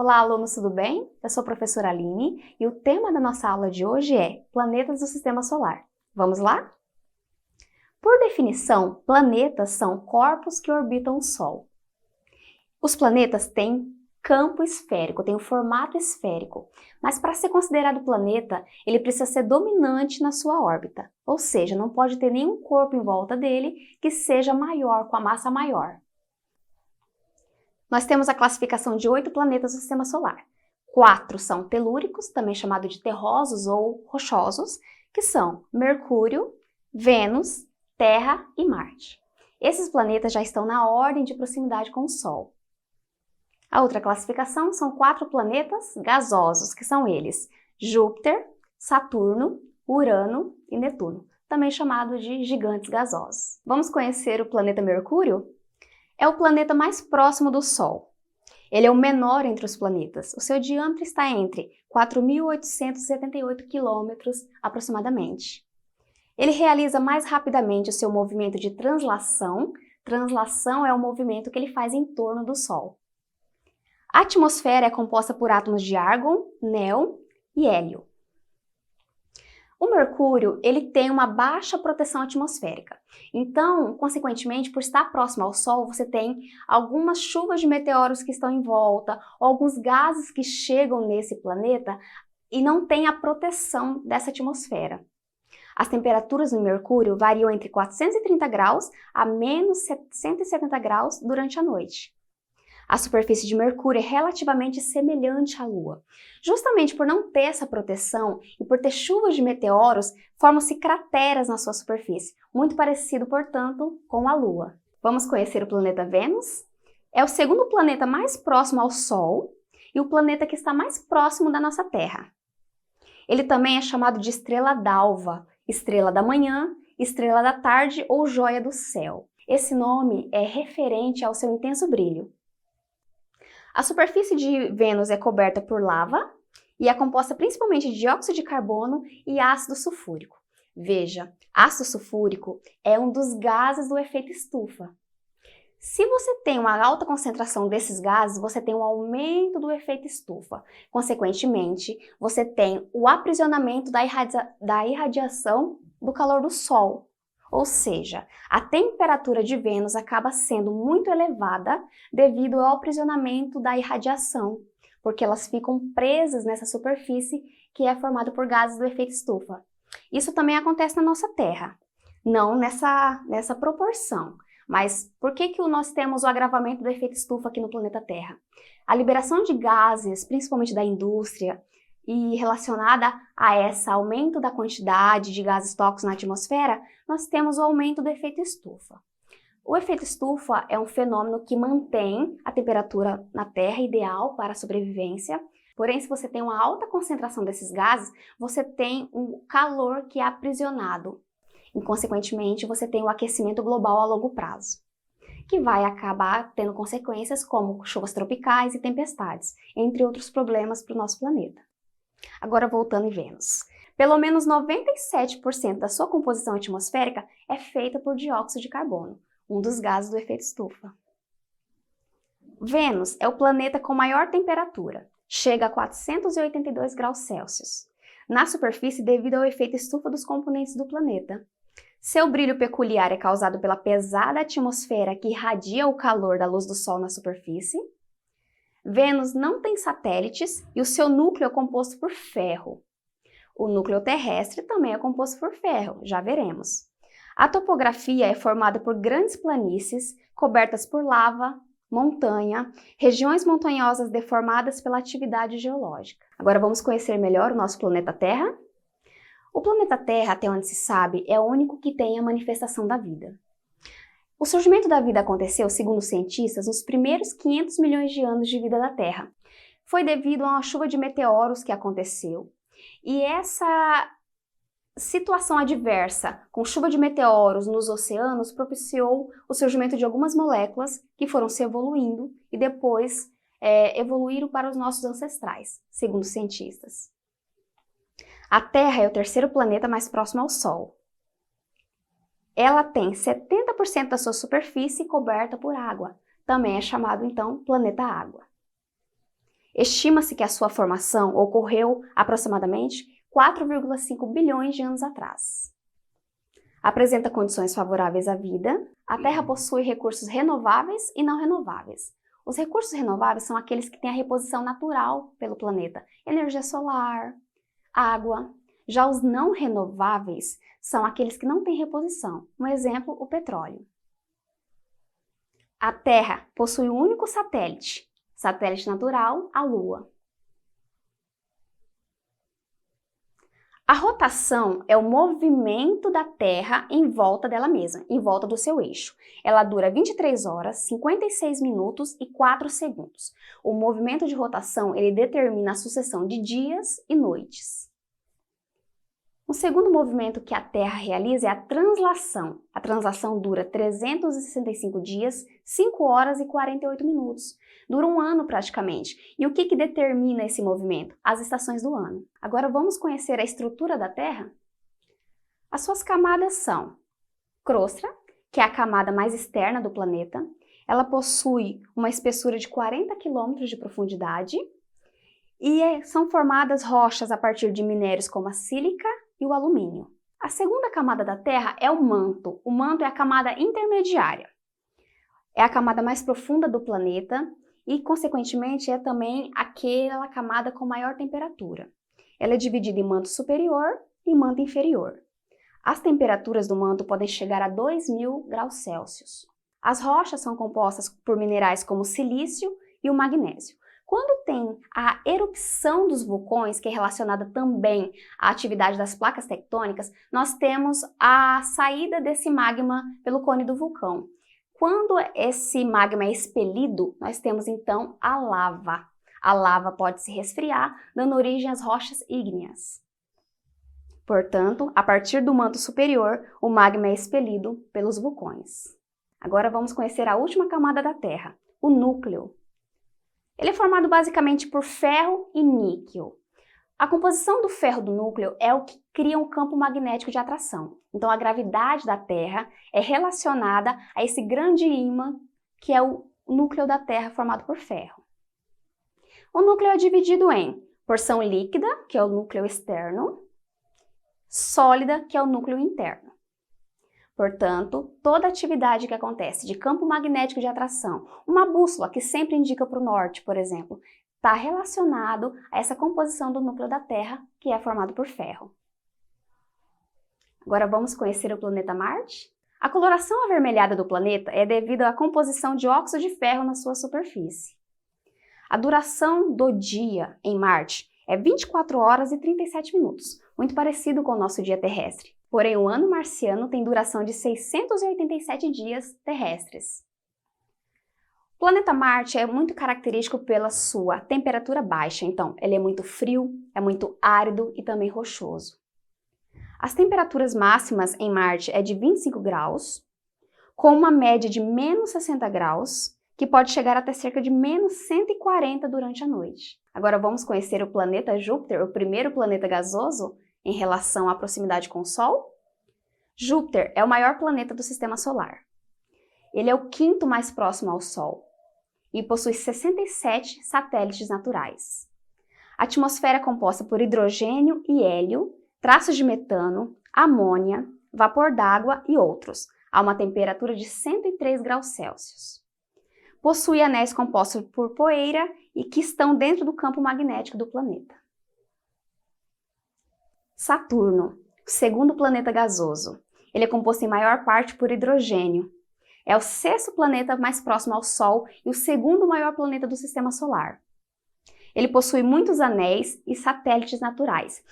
Olá, alunos, tudo bem? Eu sou a professora Aline e o tema da nossa aula de hoje é Planetas do Sistema Solar. Vamos lá? Por definição, planetas são corpos que orbitam o Sol. Os planetas têm campo esférico, têm um formato esférico, mas para ser considerado planeta, ele precisa ser dominante na sua órbita, ou seja, não pode ter nenhum corpo em volta dele que seja maior, com a massa maior. Nós temos a classificação de 8 planetas do Sistema Solar. 4 são telúricos, também chamado de terrosos ou rochosos, que são Mercúrio, Vênus, Terra e Marte. Esses planetas já estão na ordem de proximidade com o Sol. A outra classificação são 4 planetas gasosos, que são eles Júpiter, Saturno, Urano e Netuno, também chamado de gigantes gasosos. Vamos conhecer o planeta Mercúrio? É o planeta mais próximo do Sol. Ele é o menor entre os planetas. O seu diâmetro está entre 4.878 km aproximadamente. Ele realiza mais rapidamente o seu movimento de translação. Translação é o movimento que ele faz em torno do Sol. A atmosfera é composta por átomos de argon, néon e hélio. O Mercúrio, ele tem uma baixa proteção atmosférica. Então, consequentemente, por estar próximo ao Sol, você tem algumas chuvas de meteoros que estão em volta, ou alguns gases que chegam nesse planeta e não tem a proteção dessa atmosfera. As temperaturas no Mercúrio variam entre 430 graus a menos 170 graus durante a noite. A superfície de Mercúrio é relativamente semelhante à Lua. Justamente por não ter essa proteção e por ter chuvas de meteoros, formam-se crateras na sua superfície, muito parecido, portanto, com a Lua. Vamos conhecer o planeta Vênus? É o segundo planeta mais próximo ao Sol e o planeta que está mais próximo da nossa Terra. Ele também é chamado de estrela d'alva, estrela da manhã, estrela da tarde ou joia do céu. Esse nome é referente ao seu intenso brilho. A superfície de Vênus é coberta por lava e é composta principalmente de dióxido de carbono e ácido sulfúrico. Veja, ácido sulfúrico é um dos gases do efeito estufa. Se você tem uma alta concentração desses gases, você tem um aumento do efeito estufa. Consequentemente, você tem o aprisionamento da irradiação do calor do Sol. Ou seja, a temperatura de Vênus acaba sendo muito elevada devido ao aprisionamento da irradiação, porque elas ficam presas nessa superfície que é formada por gases do efeito estufa. Isso também acontece na nossa Terra, não nessa proporção. Mas por que nós temos o agravamento do efeito estufa aqui no planeta Terra? A liberação de gases, principalmente da indústria, e relacionada a esse aumento da quantidade de gases tóxicos na atmosfera, nós temos o aumento do efeito estufa. O efeito estufa é um fenômeno que mantém a temperatura na Terra ideal para a sobrevivência, porém, se você tem uma alta concentração desses gases, você tem um calor que é aprisionado. E, consequentemente, você tem o aquecimento global a longo prazo, que vai acabar tendo consequências como chuvas tropicais e tempestades, entre outros problemas para o nosso planeta. Agora voltando em Vênus. Pelo menos 97% da sua composição atmosférica é feita por dióxido de carbono, um dos gases do efeito estufa. Vênus é o planeta com maior temperatura, chega a 482 graus Celsius, na superfície devido ao efeito estufa dos componentes do planeta. Seu brilho peculiar é causado pela pesada atmosfera que irradia o calor da luz do Sol na superfície. Vênus não tem satélites e o seu núcleo é composto por ferro. O núcleo terrestre também é composto por ferro, já veremos. A topografia é formada por grandes planícies cobertas por lava, montanha, regiões montanhosas deformadas pela atividade geológica. Agora vamos conhecer melhor o nosso planeta Terra? O planeta Terra, até onde se sabe, é o único que tem a manifestação da vida. O surgimento da vida aconteceu, segundo os cientistas, nos primeiros 500 milhões de anos de vida da Terra. Foi devido a uma chuva de meteoros que aconteceu. E essa situação adversa, com chuva de meteoros nos oceanos, propiciou o surgimento de algumas moléculas que foram se evoluindo e depois evoluíram para os nossos ancestrais, segundo os cientistas. A Terra é o terceiro planeta mais próximo ao Sol. Ela tem 70% da sua superfície coberta por água. Também é chamado, então, planeta água. Estima-se que a sua formação ocorreu aproximadamente 4,5 bilhões de anos atrás. Apresenta condições favoráveis à vida. A Terra possui recursos renováveis e não renováveis. Os recursos renováveis são aqueles que têm a reposição natural pelo planeta, energia solar, água. Já os não renováveis são aqueles que não têm reposição. Um exemplo, o petróleo. A Terra possui um único satélite natural, a Lua. A rotação é o movimento da Terra em volta dela mesma, em volta do seu eixo. Ela dura 23 horas, 56 minutos e 4 segundos. O movimento de rotação ele determina a sucessão de dias e noites. O segundo movimento que a Terra realiza é a translação. A translação dura 365 dias, 5 horas e 48 minutos. Dura um ano praticamente. E o que determina esse movimento? As estações do ano. Agora vamos conhecer a estrutura da Terra? As suas camadas são crosta, que é a camada mais externa do planeta. Ela possui uma espessura de 40 km de profundidade e são formadas rochas a partir de minérios como a sílica e o alumínio. A segunda camada da Terra é o manto. O manto é a camada intermediária. É a camada mais profunda do planeta e, consequentemente, é também aquela camada com maior temperatura. Ela é dividida em manto superior e manto inferior. As temperaturas do manto podem chegar a 2.000 graus Celsius. As rochas são compostas por minerais como o silício e o magnésio. Quando tem a erupção dos vulcões, que é relacionada também à atividade das placas tectônicas, nós temos a saída desse magma pelo cone do vulcão. Quando esse magma é expelido, nós temos então a lava. A lava pode se resfriar, dando origem às rochas ígneas. Portanto, a partir do manto superior, o magma é expelido pelos vulcões. Agora vamos conhecer a última camada da Terra, o núcleo. Ele é formado basicamente por ferro e níquel. A composição do ferro do núcleo é o que cria um campo magnético de atração. Então a gravidade da Terra é relacionada a esse grande ímã que é o núcleo da Terra formado por ferro. O núcleo é dividido em porção líquida, que é o núcleo externo, sólida, que é o núcleo interno. Portanto, toda atividade que acontece de campo magnético de atração, uma bússola que sempre indica para o norte, por exemplo, está relacionado a essa composição do núcleo da Terra, que é formado por ferro. Agora vamos conhecer o planeta Marte? A coloração avermelhada do planeta é devido à composição de óxido de ferro na sua superfície. A duração do dia em Marte é 24 horas e 37 minutos, muito parecido com o nosso dia terrestre. Porém, o ano marciano tem duração de 687 dias terrestres. O planeta Marte é muito característico pela sua temperatura baixa, então ele é muito frio, é muito árido e também rochoso. As temperaturas máximas em Marte é de 25 graus, com uma média de menos 60 graus, que pode chegar até cerca de menos 140 durante a noite. Agora vamos conhecer o planeta Júpiter, o primeiro planeta gasoso, em relação à proximidade com o Sol? Júpiter é o maior planeta do Sistema Solar. Ele é o quinto mais próximo ao Sol e possui 67 satélites naturais. A atmosfera é composta por hidrogênio e hélio, traços de metano, amônia, vapor d'água e outros, a uma temperatura de 103 graus Celsius. Possui anéis compostos por poeira e que estão dentro do campo magnético do planeta. Saturno, o segundo planeta gasoso. Ele é composto em maior parte por hidrogênio. É o sexto planeta mais próximo ao Sol e o segundo maior planeta do Sistema Solar. Ele possui muitos anéis e satélites naturais.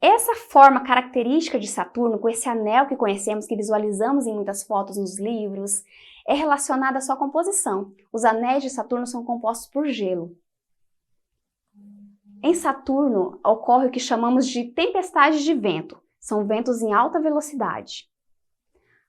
Essa forma característica de Saturno, com esse anel que conhecemos, que visualizamos em muitas fotos nos livros, é relacionada à sua composição. Os anéis de Saturno são compostos por gelo. Em Saturno ocorre o que chamamos de tempestades de vento. São ventos em alta velocidade.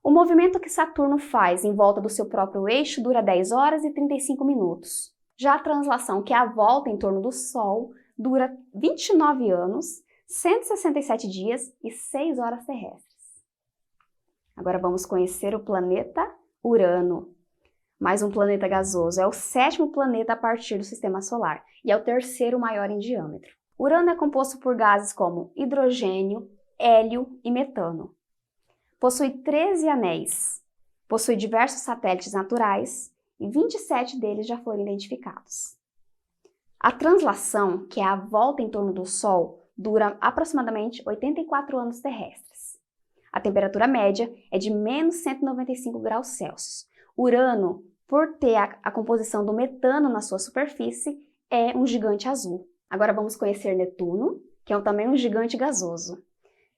O movimento que Saturno faz em volta do seu próprio eixo dura 10 horas e 35 minutos. Já a translação, que é a volta em torno do Sol, dura 29 anos, 167 dias e 6 horas terrestres. Agora vamos conhecer o planeta Urano. Mais um planeta gasoso. É o 7º planeta a partir do Sistema Solar e é o 3º maior em diâmetro. Urano é composto por gases como hidrogênio, hélio e metano. Possui 13 anéis. Possui diversos satélites naturais e 27 deles já foram identificados. A translação, que é a volta em torno do Sol, dura aproximadamente 84 anos terrestres. A temperatura média é de menos 195 graus Celsius. Urano, por ter a composição do metano na sua superfície, é um gigante azul. Agora vamos conhecer Netuno, que é também um gigante gasoso.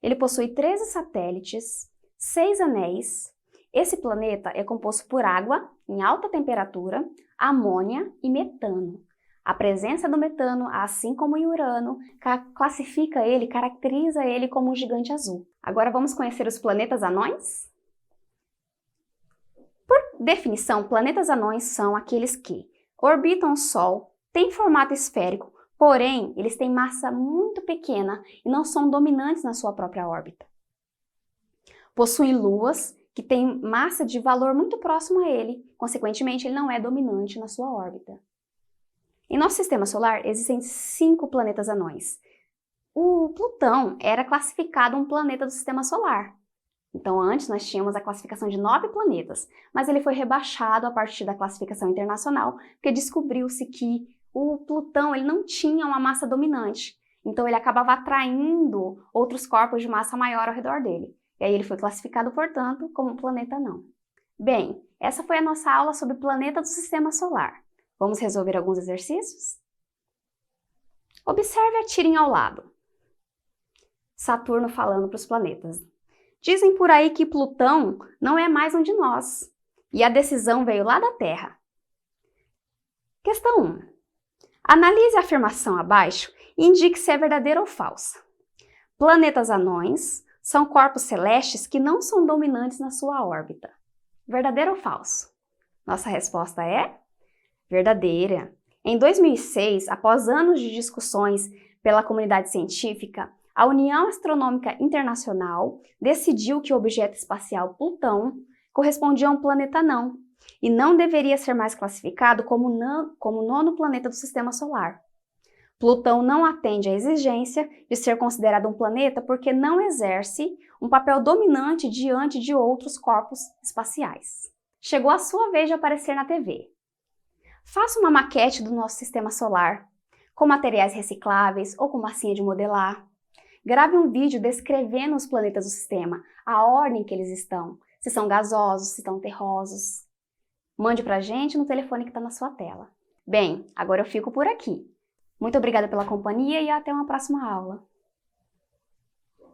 Ele possui 13 satélites, 6 anéis. Esse planeta é composto por água em alta temperatura, amônia e metano. A presença do metano, assim como em Urano, caracteriza ele como um gigante azul. Agora vamos conhecer os planetas anões? Por definição, planetas anões são aqueles que orbitam o Sol, têm formato esférico, porém eles têm massa muito pequena e não são dominantes na sua própria órbita. Possuem luas que têm massa de valor muito próximo a ele, consequentemente ele não é dominante na sua órbita. Em nosso sistema solar existem 5 planetas anões. O Plutão era classificado um planeta do sistema solar. Então antes nós tínhamos a classificação de 9 planetas, mas ele foi rebaixado a partir da classificação internacional, porque descobriu-se que o Plutão ele não tinha uma massa dominante. Então ele acabava atraindo outros corpos de massa maior ao redor dele. E aí ele foi classificado, portanto, como um planeta anão. Bem, essa foi a nossa aula sobre planeta do sistema solar. Vamos resolver alguns exercícios? Observe a tirinha ao lado. Saturno falando para os planetas. Dizem por aí que Plutão não é mais um de nós, e a decisão veio lá da Terra. Questão 1. Analise a afirmação abaixo e indique se é verdadeira ou falsa. Planetas anões são corpos celestes que não são dominantes na sua órbita. Verdadeiro ou falso? Nossa resposta é verdadeira. Em 2006, após anos de discussões pela comunidade científica, a União Astronômica Internacional decidiu que o objeto espacial Plutão correspondia a um planeta anão e não deveria ser mais classificado como o 9º planeta do Sistema Solar. Plutão não atende à exigência de ser considerado um planeta porque não exerce um papel dominante diante de outros corpos espaciais. Chegou a sua vez de aparecer na TV. Faça uma maquete do nosso sistema solar, com materiais recicláveis ou com massinha de modelar. Grave um vídeo descrevendo os planetas do sistema, a ordem que eles estão, se são gasosos, se estão terrosos. Mande pra gente no telefone que está na sua tela. Bem, agora eu fico por aqui. Muito obrigada pela companhia e até uma próxima aula.